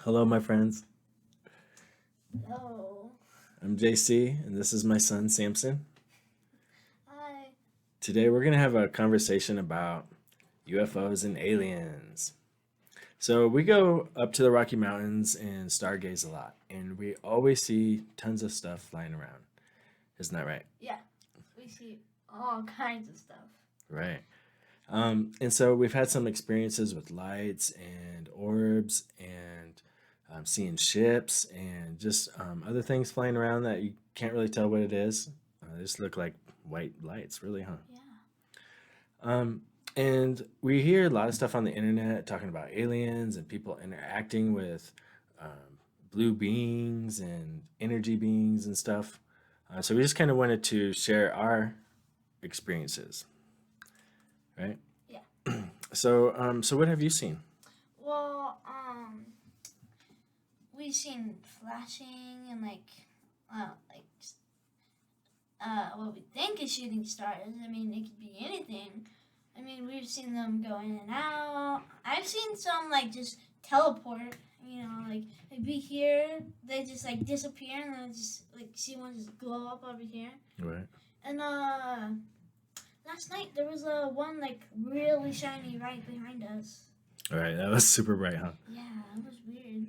Hello, my friends. Oh, I'm JC, and this is my son, Samson. hi. Today, we're going to have a conversation about UFOs and aliens. So, we go up to the Rocky Mountains and stargaze a lot, and we always see tons of stuff flying around. Isn't that right? Yeah, we see all kinds of stuff. Right. And so, we've had some experiences with lights and orbs and seeing ships and just other things flying around that you can't really tell what it is. They just look like white lights, really, huh? Yeah. Um, and we hear a lot of stuff on the internet talking about aliens and people interacting with blue beings and energy beings and stuff. So we just kind of wanted to share our experiences, right? Yeah. So what have you seen? Well, we've seen flashing and uh, like, what we think is shooting stars. I mean, it could be anything. I mean, we've seen them go in and out. I've seen some just teleport. They'd be here, they just disappear, and then just see one just glow up over here. Right. And last night there was a one really shiny right behind us. All right, that was super bright, huh? Yeah, it was weird.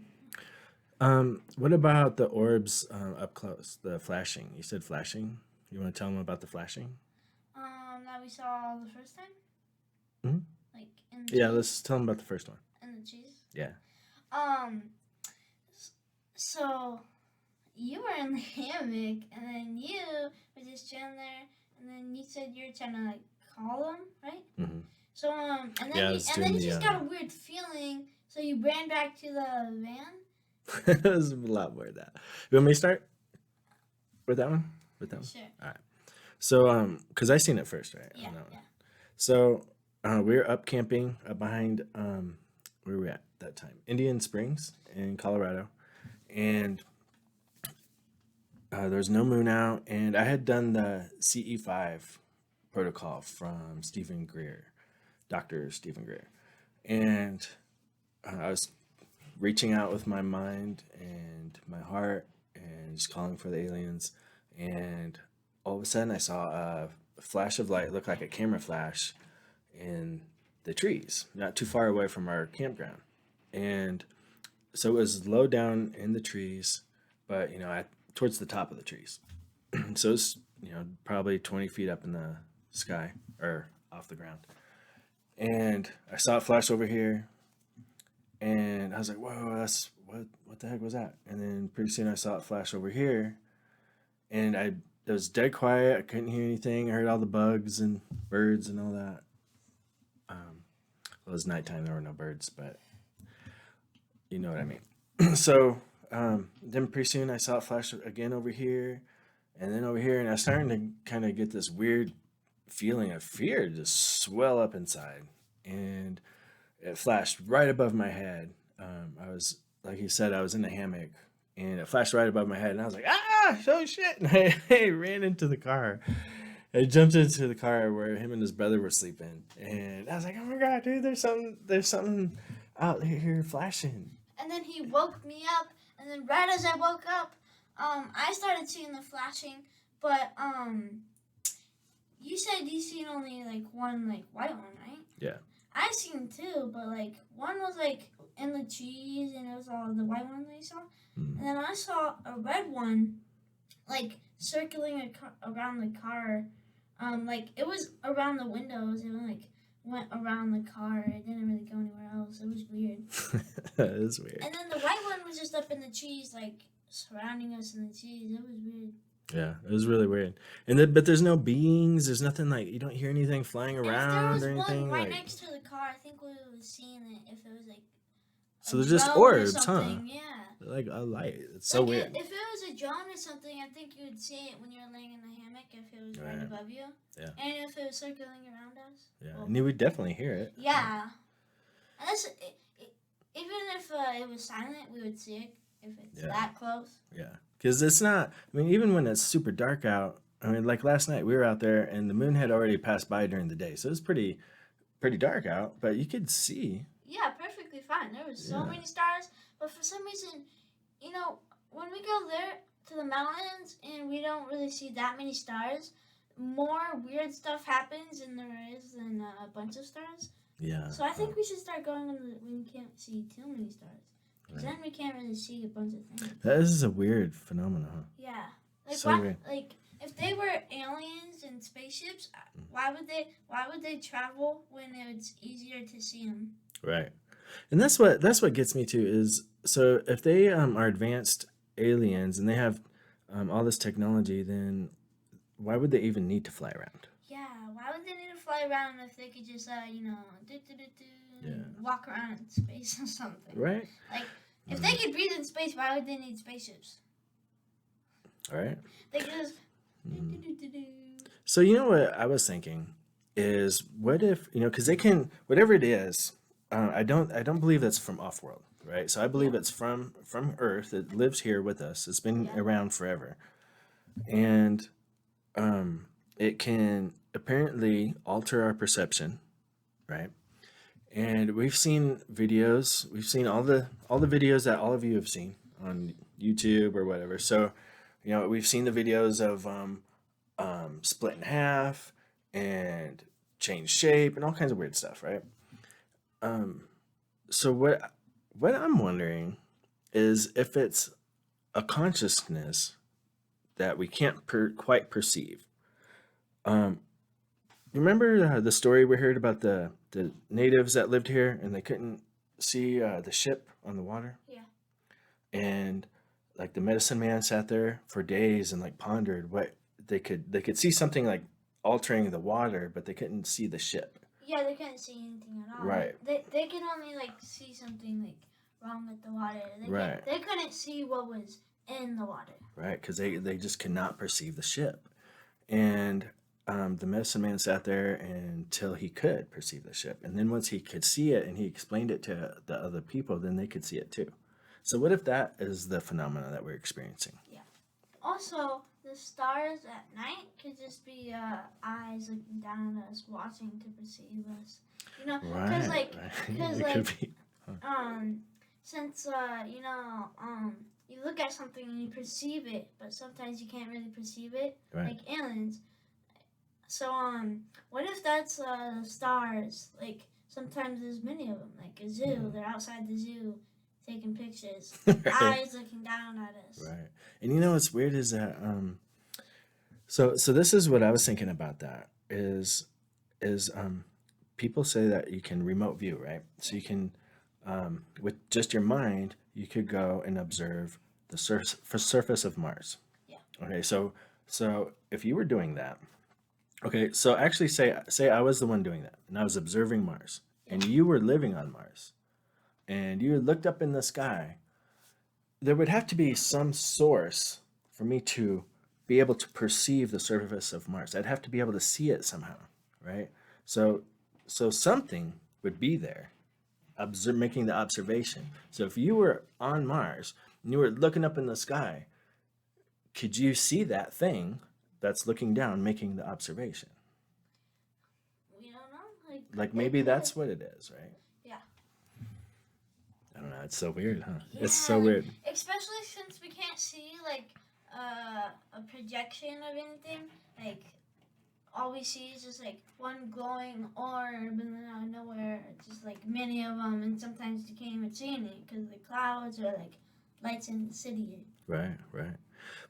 What about the orbs up close? The flashing. You said flashing. You want to tell them about the flashing? That we saw the first time, Hmm. like in the Yeah, cheese, let's tell them about the first one. in the cheese. Yeah. Um, so you were in the hammock, and then you were just chilling there, and then you said you were trying to call them, right? Hmm. So and then Yeah, I you was and then doing you the. just got a weird feeling, so you ran back to the van. It was a lot more of that. You want me to start with that one? With that one? Sure. All right. So, because I seen it first, right? Yeah, On that one. yeah. So, we were up camping up behind where were we at that time? Indian Springs in Colorado, and there was no moon out, and I had done the CE5 protocol from Stephen Greer, Doctor Stephen Greer, and I was reaching out with my mind and my heart and just calling for the aliens. And all of a sudden, I saw a flash of light, look like a camera flash, in the trees, not too far away from our campground. And so it was low down in the trees, but towards the top of the trees. So it's probably 20 feet up in the sky or off the ground. And I saw it flash over here, and I was like, "Whoa, that's what the heck was that?" And then pretty soon I saw it flash over here, and it was dead quiet. I couldn't hear anything. I heard all the bugs and birds and all that. Well, it was nighttime. There were no birds, but you know what I mean. So then pretty soon I saw it flash again over here, and then over here, and I was starting to kind of get this weird feeling of fear just swell up inside, and it flashed right above my head. I was, like you said, I was in the hammock, and it flashed right above my head, and I was like, ah, oh shit! And I ran into the car. I jumped into the car where him and his brother were sleeping, and I was like, oh my god, dude, there's something out here flashing. And then he woke me up, and then right as I woke up, I started seeing the flashing, but you said you seen only one white one, right? Yeah. I seen two, but one was in the trees, and it was all the white one that you saw, Mm. and then I saw a red one circling around the car. It was around the windows. It went around the car. It didn't really go anywhere else. It was weird. That is weird. And then the white one was just up in the trees, surrounding us in the trees. It was weird. Yeah, it was really weird. And then, but there's no beings. There's nothing like you don't hear anything flying And if there around was or one anything right like. next to the car, I think we would seeing it if it was a So they're just drone or orbs, huh? something. Yeah. Like a light. It's so weird. If it was a drone or something, I think you would see it when you were laying in the hammock if it was right Right. above you. Yeah. And if it was circling around us. Yeah, Well, and you would definitely hear it. yeah. Unless even if it was silent, we would see it if it's Yeah. that close. Yeah, because it's not. I mean, even when it's super dark out. I mean, like last night we were out there and the moon had already passed by during the day, so it was pretty dark out. But you could see. Yeah, perfectly fine. There was so Yeah. many stars, But for some reason, when we go there to the mountains and we don't really see that many stars, more weird stuff happens than there is than a bunch of stars. Yeah. So I think we should start going when we can't see too many stars. Because Right. then we can't really see a bunch of things. That is a weird phenomenon, huh? Yeah. Like So why? weird. Like if they were aliens in spaceships, why would they travel when it's easier to see them? Right. And that's what gets me too is so if they are advanced aliens and they have all this technology, then why would they even need to fly around? Yeah. Why would they need to fly around if they could just Yeah. walk around in space or something? Right? Like if they could breathe in space, why would they need spaceships? All right. They could just. So you know what I was thinking is what if because they can whatever it is. I don't believe that's from off world, right? So I believe it's from Earth. It lives here with us. It's been Yeah. around forever, and it can apparently alter our perception, right? And we've seen videos. We've seen all the videos that all of you have seen on YouTube or whatever. So, we've seen the videos of split in half and change shape and all kinds of weird stuff, right? So what I'm wondering is if it's a consciousness that we can't quite perceive. Remember the story we heard about the natives that lived here and they couldn't see the ship on the water? Yeah. And like the medicine man sat there for days and like pondered what they could see something like altering the water, but they couldn't see the ship. Yeah, they couldn't see anything at all. Right. They could only see something wrong with the water. Right. They couldn't see what was in the water. Right, because they just could not perceive the ship. And the medicine man sat there until he could perceive the ship. And then once he could see it and he explained it to the other people, then they could see it too. So what if that is the phenomena that we're experiencing? Yeah. Also, the stars at night could just be eyes looking down at us, watching to perceive us. Because Right. because It could be. since you look at something and you perceive it, but sometimes you can't really perceive it, Right. like aliens. So what if that's stars? Like sometimes there's many of them, like a zoo. They're outside the zoo taking pictures, Right. eyes looking down at us. Right. And what's weird is that so this is what I was thinking about that is people say that you can remote view, right? So you can with just your mind you could go and observe the surface of Mars. Yeah. Okay, so if you were doing that, okay, so actually say I was the one doing that and I was observing Mars and you were living on Mars and you looked up in the sky, there would have to be some source for me to be able to perceive the surface of Mars. I'd have to be able to see it somehow, right? So something would be there, making the observation. So if you were on Mars and you were looking up in the sky, could you see that thing that's looking down, making the observation? We don't know. Like maybe that's what it is, right? Yeah. I don't know. It's so weird, huh? Yeah, It's so weird. Especially since we can't see a projection of anything. Like all we see is just one glowing orb, and then out of nowhere, it's just many of them, and sometimes you can't even see any because the clouds are lights in the city. Right.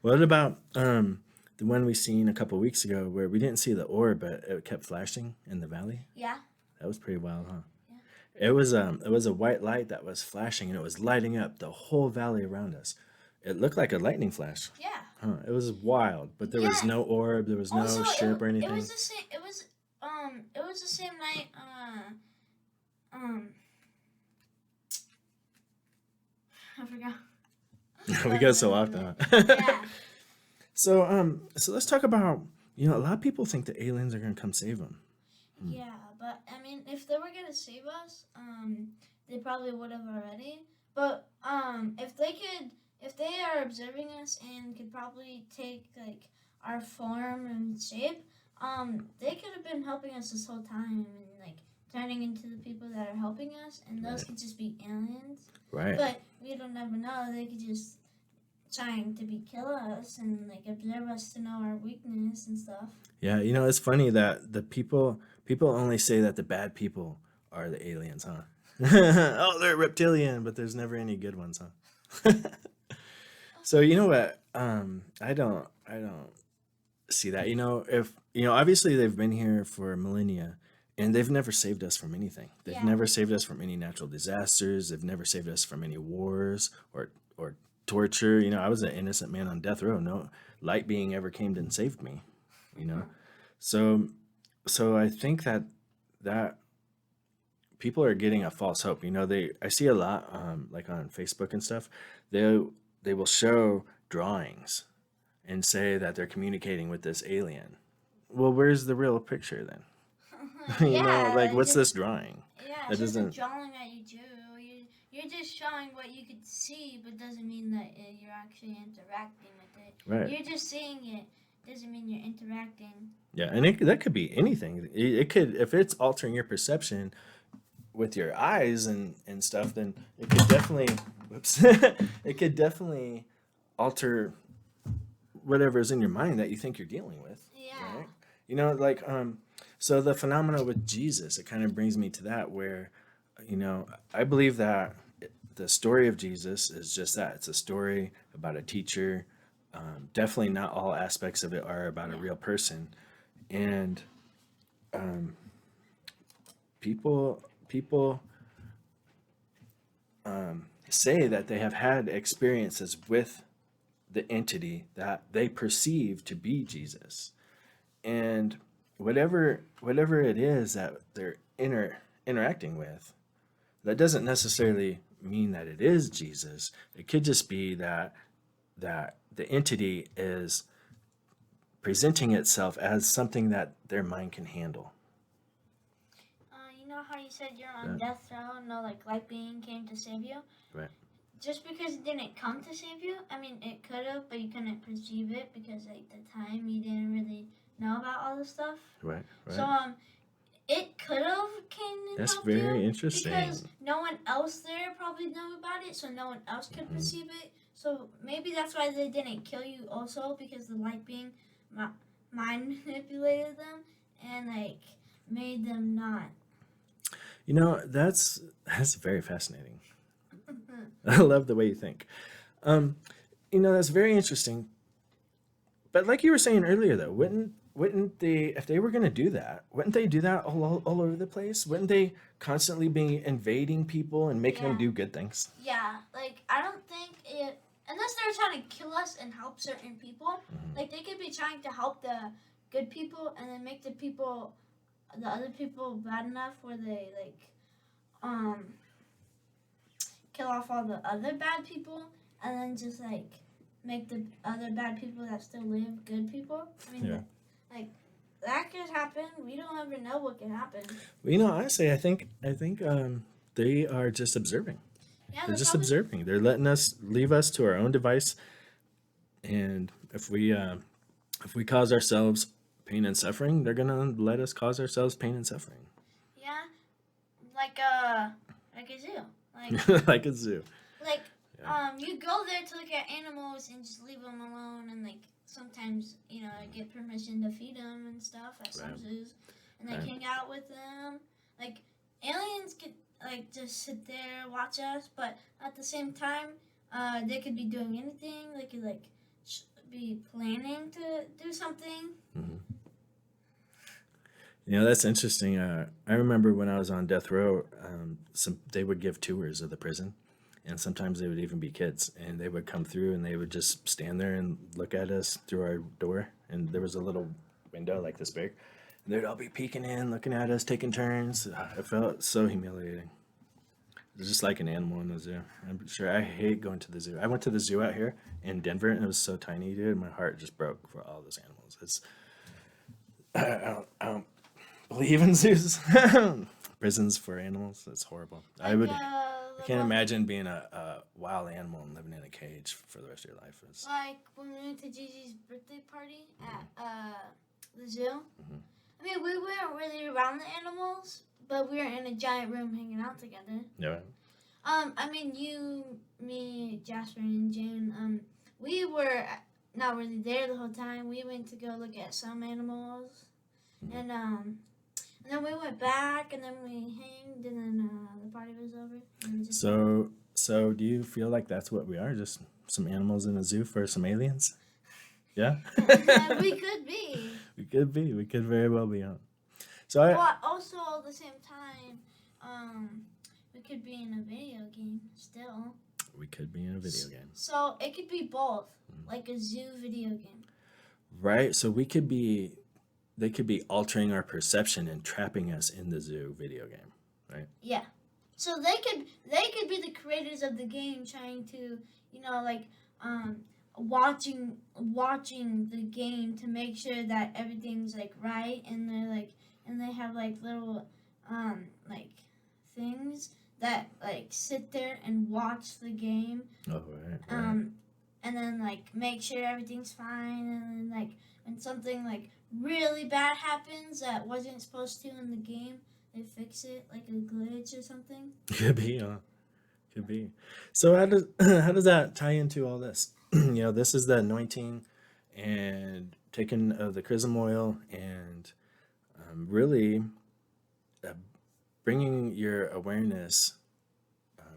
What about the one we seen a couple weeks ago where we didn't see the orb, but it kept flashing in the valley? Yeah. That was pretty wild, huh? Yeah. It was a white light that was flashing and it was lighting up the whole valley around us. It looked like a lightning flash. Yeah. Huh. It was wild, but there was no orb, there was no Also, ship or anything. It was the same. It was the same night. I forgot. We go so often. Huh? Yeah. So let's talk about a lot of people think the aliens are gonna come save them. Yeah, but I mean, if they were gonna save us, they probably would have already. But if they are observing us and could probably take our form and shape, they could have been helping us this whole time and turning into the people that are helping us, and those Right. could just be aliens. Right. But we don't ever know. They could just trying to be kill us and like observe us to know our weakness and stuff. Yeah, it's funny that the people only say that the bad people are the aliens, huh? Oh, they're reptilian, but there's never any good ones, huh? So you know what? I don't see that. If obviously they've been here for millennia, and they've never saved us from anything. They've Yeah. never saved us from any natural disasters. They've never saved us from any wars or torture. I was an innocent man on death row. No light being ever came and saved me. You know, so I think that people are getting a false hope. I see a lot like on Facebook and stuff. They will show drawings and say that they're communicating with this alien. Well, where's the real picture then? Yeah, Like it's what's just this drawing? yeah, That it's just a doesn't. drawing that you do. You're just showing what you could see, but doesn't mean that you're actually interacting with it. Right. You're just seeing it. Doesn't mean you're interacting. Yeah, and that could be anything. It could, if it's altering your perception with your eyes and stuff, then it could definitely, whoops, it could definitely alter whatever's in your mind that you think you're dealing with. Yeah. Right? Like so the phenomena with Jesus, it kind of brings me to that where, I believe that the story of Jesus is just that. It's a story about a teacher. Definitely not all aspects of it are about a real person, and people say that they have had experiences with the entity that they perceive to be Jesus, and whatever it is that they're interacting with, that doesn't necessarily mean that it is Jesus. It could just be that the entity is presenting itself as something that their mind can handle. You know how you said you're on Yeah. death row and no like light being came to save you? Right. Just because it didn't come to save you, I mean it could have, but you couldn't perceive it because at the time you didn't really know about all this stuff. Right. So it could have came and That's helped very you interesting. because no one else there probably knew about it, so no one else could perceive it. So maybe that's why they didn't kill you also, because the light being mind manipulated them and like made them not. That's very fascinating. I love the way you think. That's very interesting. But like you were saying earlier, though, wouldn't they, if they were going to do that, wouldn't they do that all over the place? Wouldn't they constantly be invading people and making them Yeah. do good things? Yeah, like I don't think it unless they're trying to kill us and help certain people. Like they could be trying to help the good people and then make the other people bad enough where they like kill off all the other bad people and then just like make the other bad people that still live good people. I mean, Yeah. that could happen. We don't ever know what can happen. Well, honestly, I think they are just observing. Yeah, They're just probably, observing. They're letting us leave us to our own device, and if we cause ourselves pain and suffering, they're gonna let us cause ourselves pain and suffering, yeah, like a zoo. Like like a zoo. like Yeah. you go there to look at animals and just leave them alone and like sometimes get permission to feed them and stuff at some Right. zoos and like Right. hang out with them. Like aliens could like just sit there watch us, but at the same time they could be doing anything. They could like be planning to do something. hmm That's interesting. I remember when I was on death row, they would give tours of the prison, and sometimes they would even be kids, and they would come through and they would just stand there and look at us through our door, and there was a little window like this big, and they'd all be peeking in, looking at us, taking turns. It felt so humiliating. It was just like an animal in the zoo. I'm sure I hate going to the zoo. I went to the zoo out here in Denver, and it was so tiny, dude. My heart just broke for all those animals. I don't believe in zoos. Prisons for animals. That's horrible. I can't imagine being a wild animal and living in a cage for the rest of your life. Like when we went to Gigi's birthday party at the zoo. I mean, we weren't really around the animals, but we were in a giant room hanging out together. Yeah. I mean, you, me, Jasper, and June, we were not really there the whole time. We went to go look at some animals, and then we went back, and then we hanged, and then the party was over. And we just So do you feel like that's what we are? Just some animals in a zoo for some aliens? Yeah? we could be. We could be. We could very well be on. So But also at the same time, we could be in a video game still. we could be in a video game. So it could be both, like a zoo video game. Right? So they could be altering our perception and trapping us in the zoo video game, right? Yeah. So they could be the creators of the game, trying to, like watching the game to make sure that everything's like right, and they have like little like things that like sit there and watch the game. Oh, right. And then like make sure everything's fine, and then like when something like really bad happens that wasn't supposed to in the game, they fix it, like a glitch or something. Could be, could be. So how does that tie into all this? This is the anointing and taking of the chrism oil, and really bringing your awareness,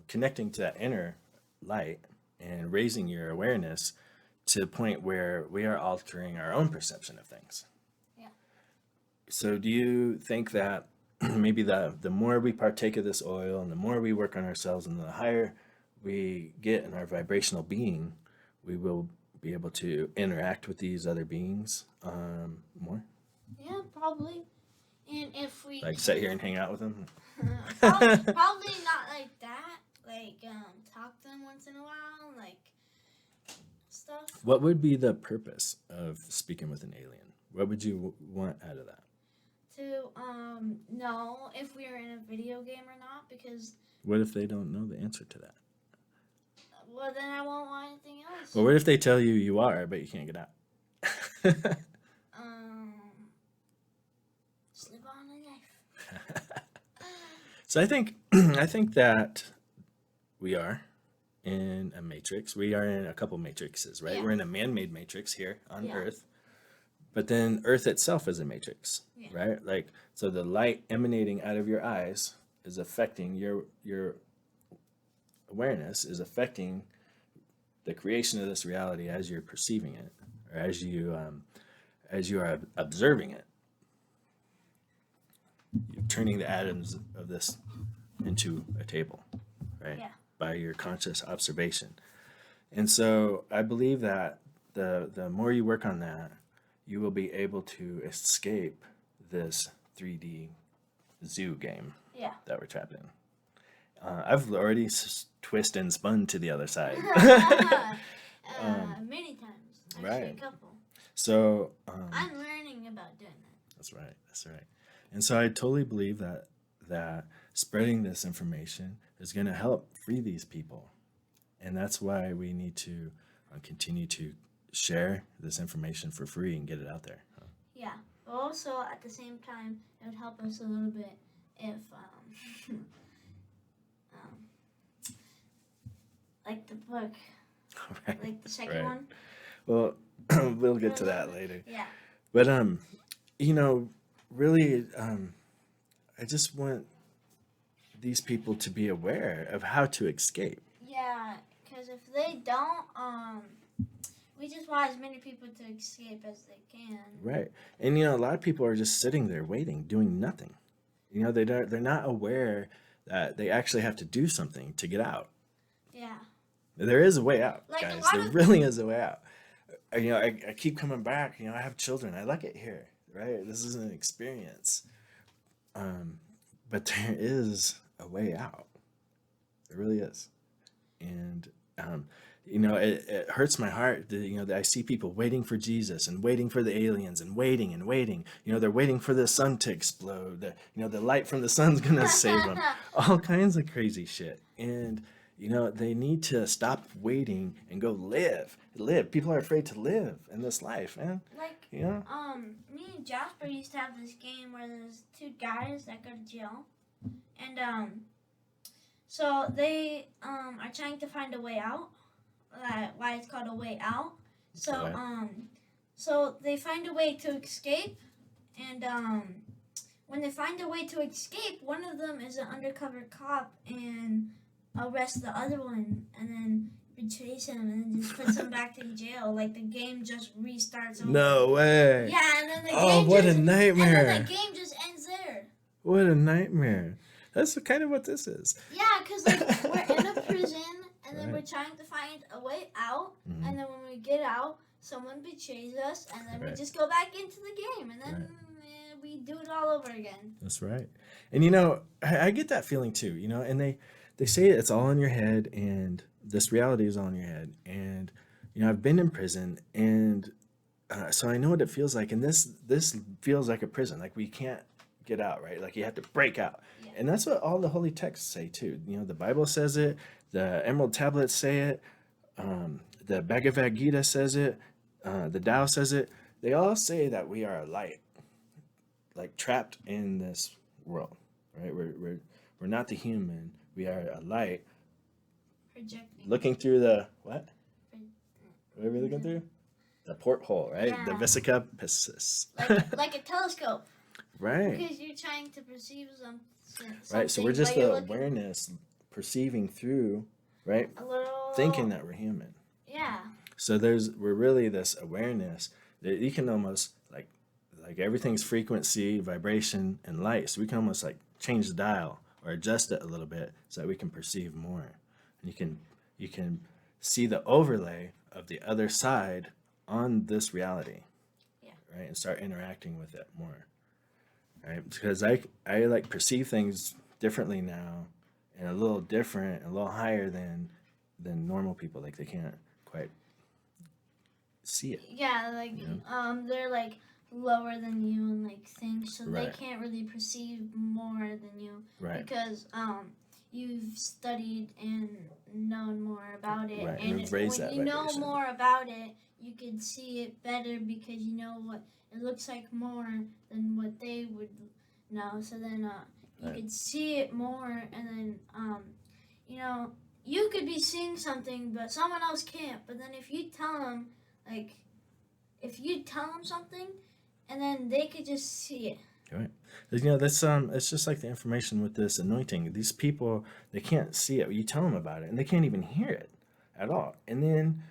connecting to that inner light, and raising your awareness to the point where we are altering our own perception of things. Yeah. So do you think that maybe the more we partake of this oil, and the more we work on ourselves, and the higher we get in our vibrational being, we will be able to interact with these other beings more? Yeah, probably. And if we Like sit here and hang out with them? probably not like that. Like talk to them once in a while, like stuff. What would be the purpose of speaking with an alien? What would you want out of that? To know if we are in a video game or not, because What if they don't know the answer to that? well, then I won't want anything else. Well, what if they tell you you are, but you can't get out? Slip on a knife. So I think that we are in a matrix. We are in a couple matrices, right? Yeah. We're in a man-made matrix here on Yeah. Earth. But then Earth itself is a matrix, Yeah. right? Like, so the light emanating out of your eyes is affecting your awareness, is affecting the creation of this reality as you're perceiving it, or as you are observing it. You're turning the atoms of this into a table, right? Yeah. By your conscious observation. And so I believe that the more you work on that, you will be able to escape this 3D zoo game Yeah. that we're trapped in. I've already twisted and spun to the other side. Many times. Actually, right. a couple. So I'm learning about doing that. that's right. That's right. And so I totally believe that spreading this information is going to help free these people. And that's why we need to continue to share this information for free and get it out there. Yeah. But also, at the same time, it would help us a little bit if, like the book, Right. like the second Right. one. Well, we'll get to that later. Yeah. But really, I just want these people to be aware of how to escape. Yeah, because if they don't, we just want as many people to escape as they can. Right. And a lot of people are just sitting there waiting, doing nothing. They're not aware that they actually have to do something to get out. Yeah. There is a way out, Like a guys. lot There of- really is a way out. I keep coming back. I have children. I like it here, right? This is an experience. But there is a way out. There really is. And, it hurts my heart that I see people waiting for Jesus and waiting for the aliens and waiting and waiting. They're waiting for the sun to explode. The light from the sun's going to save them. All kinds of crazy shit. And, they need to stop waiting and go live. Live. People are afraid to live in this life, man. Like, You know? me and Jasper used to have this game where there's two guys that go to jail. and so they are trying to find a way out. Why it's called a way out. So Right. so they find a way to escape, and when they find a way to escape, one of them is an undercover cop and arrests the other one, and then betrays him and then just puts him back in jail. Like the game just restarts over. No way. Yeah, and then the Oh, game what just a nightmare. and then the game just ends there. What a nightmare. That's kind of what this is. Yeah, because like we're in a prison and then Right. we're trying to find a way out, Mhm. and then when we get out, someone betrays us, and then we Right. just go back into the game, and then we do it all over again. That's right. And I get that feeling too, and they say it's all in your head and this reality is all in your head. And, I've been in prison and so I know what it feels like. And this feels like a prison. Like we can't get out, right? Like you have to break out. Yeah. And that's what all the holy texts say too. The Bible says it, the Emerald Tablets say it, the Bhagavad Gita says it, the Tao says it. They all say that we are a light, like trapped in this world, right? We're not the human. We are a light Projecting. looking through the what? What are we looking through? The porthole, right? Yeah. The Vesica Piscis. Like a telescope. Right. Because you're trying to perceive something. Right. So we're just while you're the looking awareness perceiving through, right? a little Thinking that we're human. Yeah. So we're really this awareness that you can almost like everything's frequency, vibration, and light. So we can almost like change the dial or adjust it a little bit so that we can perceive more. And you can see the overlay of the other side on this reality. Yeah. Right? And start interacting with it more. Right? Because I like perceive things differently now and a little different, a little higher than normal people. Like they can't quite see it. Yeah, like they're like lower than you and like things, so Right. they can't really perceive more than you. Right. Because you've studied and known more about it. Right, And we've raised when that you know vibration. more about it, you can see it better because you know what it looks like more than what they would know. So then you Right. could see it more, and then you could be seeing something but someone else can't. But then if you tell them something, and then they could just see it. Right. That's it's just like the information with this anointing. These people, they can't see it. You tell them about it and they can't even hear it at all. And then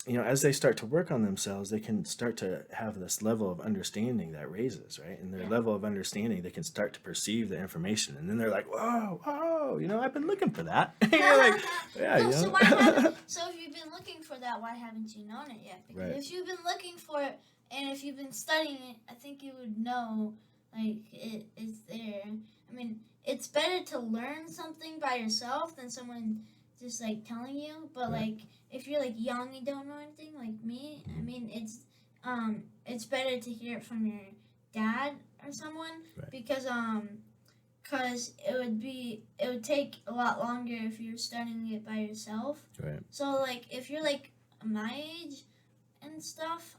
as they start to work on themselves, they can start to have this level of understanding that raises, right? And their level of understanding, they can start to perceive the information. And then they're like, whoa, I've been looking for that. You're like, yeah, No, so if you've been looking for that, why haven't you known it yet? Because Right. if you've been looking for it and if you've been studying it, I think you would know like it's there. I mean, it's better to learn something by yourself than someone just like telling you. But Right. like if you're like young and don't know anything like me, I mean it's better to hear it from your dad or someone. Right. Because it would take a lot longer if you're studying it by yourself. Right. So like if you're like my age and stuff,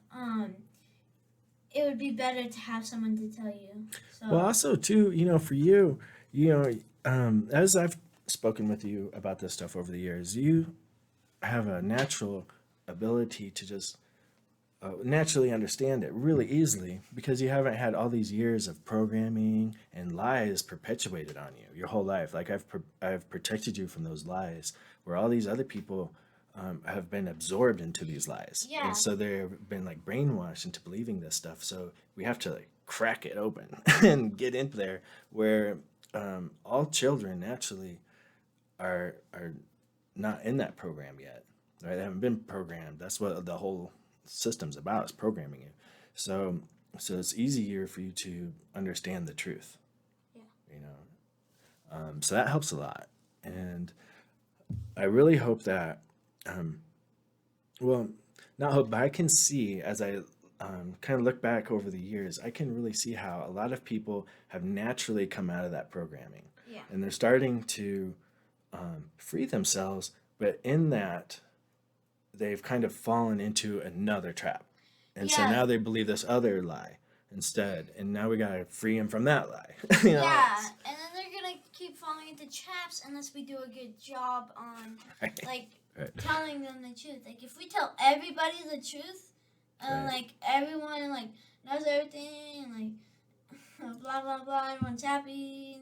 it would be better to have someone to tell you. So Well, also too, for you, as I've spoken with you about this stuff over the years, you have a natural ability to just naturally understand it really easily because you haven't had all these years of programming and lies perpetuated on you your whole life. Like I've protected you from those lies, where all these other people have been absorbed into these lies. Yeah. And so they've been like brainwashed into believing this stuff. So we have to like crack it open and get into there where all children naturally are not in that program yet. Right? They haven't been programmed. That's what the whole system's about, is programming you. So it's easier for you to understand the truth. Yeah. So that helps a lot. And I really hope that well, not hope, but I can see as I kind of look back over the years, I can really see how a lot of people have naturally come out of that programming. Yeah. And they're starting to free themselves, but in that, they've kind of fallen into another trap. And so Yeah. now they believe this other lie instead. And now we got to free them from that lie. Yeah, and then they're keep falling into traps unless we do a good job on like Right. telling them the truth. Like if we tell everybody the truth, and Right. like everyone like knows everything, and like blah blah blah, everyone's happy,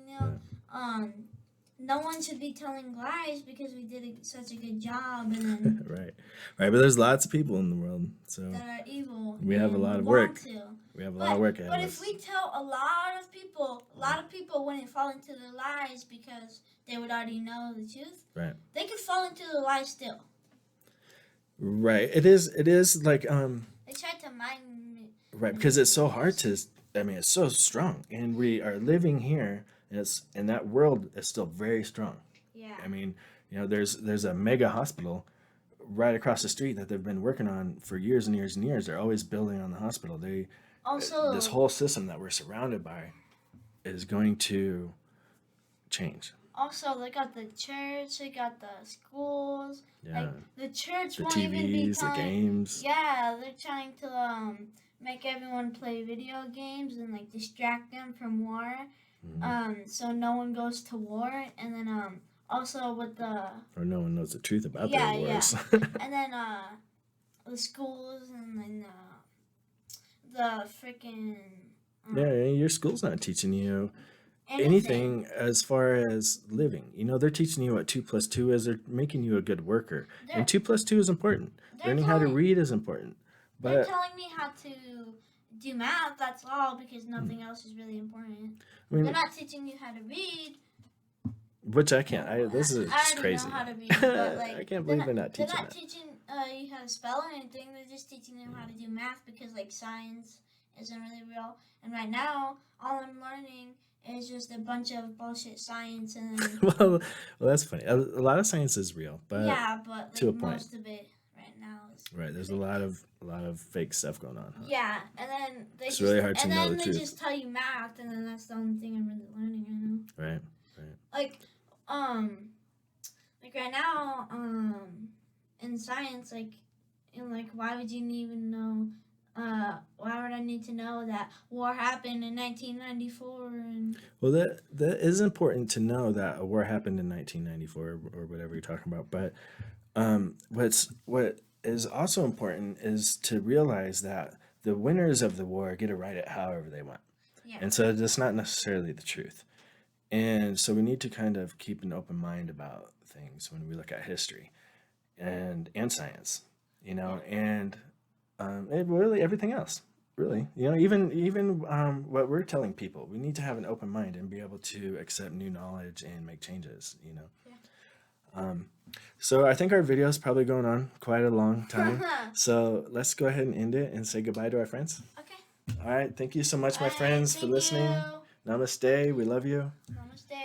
no one should be telling lies because we did such a good job, and then Right. Right. But there's lots of people in the world, so that are evil. we have a and lot of want work. to. We have a lot of work ahead But of if us. we tell a lot of people wouldn't fall into the lies because they would already know the truth. Right. They could fall into the lies still. Right. It is like They tried to mind me. right, because it's so hard to, I mean, it's so strong, and we are living here, and that world is still very strong. Yeah. I mean, there's a mega hospital right across the street that they've been working on for years and years and years. They're always building on the hospital. Also, This whole system that we're surrounded by is going to change. they got the church. They got the schools. Yeah. Like the church The won't even be TVs, the telling. games. Yeah, they're trying to make everyone play video games and like distract them from war. So no one goes to war, and then also with the Or no one knows the truth about Yeah, their wars. and then the schools, and then the freaking Yeah, your school's not teaching you anything as far as living. They're teaching you what 2 plus 2 is. They're making you a good worker. They're, And 2 plus 2 is important. they're Learning how to telling- read is important. They're But telling me how to do math, that's all, because nothing else is really important. I mean, They're not teaching you how to read. which I can't. This is I just already crazy. know how to read, but like I can't believe they're not teaching They're not that. teaching you how to spell or anything. They're just teaching you how to do math because like science isn't really real. And right now, all I'm learning is just a bunch of bullshit science and well, that's funny. A lot of science is real, but yeah, but like, to a point. most of it right now is right, there's a lot of fake stuff going on. Huh? yeah, and then It's really hard to and know then the they truth. just tell you math, and then that's the only thing I'm really learning right now. Right. Like right now in science, why would you even know? Why would I need to know that war happened in 1994? And Well, that is important to know that a war happened in 1994 or whatever you're talking about. But what is also important is to realize that the winners of the war get to write it however they want, yeah, and so that's not necessarily the truth. And so we need to kind of keep an open mind about things when we look at history and science, and really everything else. Really, even what we're telling people, we need to have an open mind and be able to accept new knowledge and make changes. Yeah. So I think our video is probably going on quite a long time. So let's go ahead and end it and say goodbye to our friends. Okay. All right. Thank you so much, my friends, for Thank listening. you. Namaste. We love you. Namaste.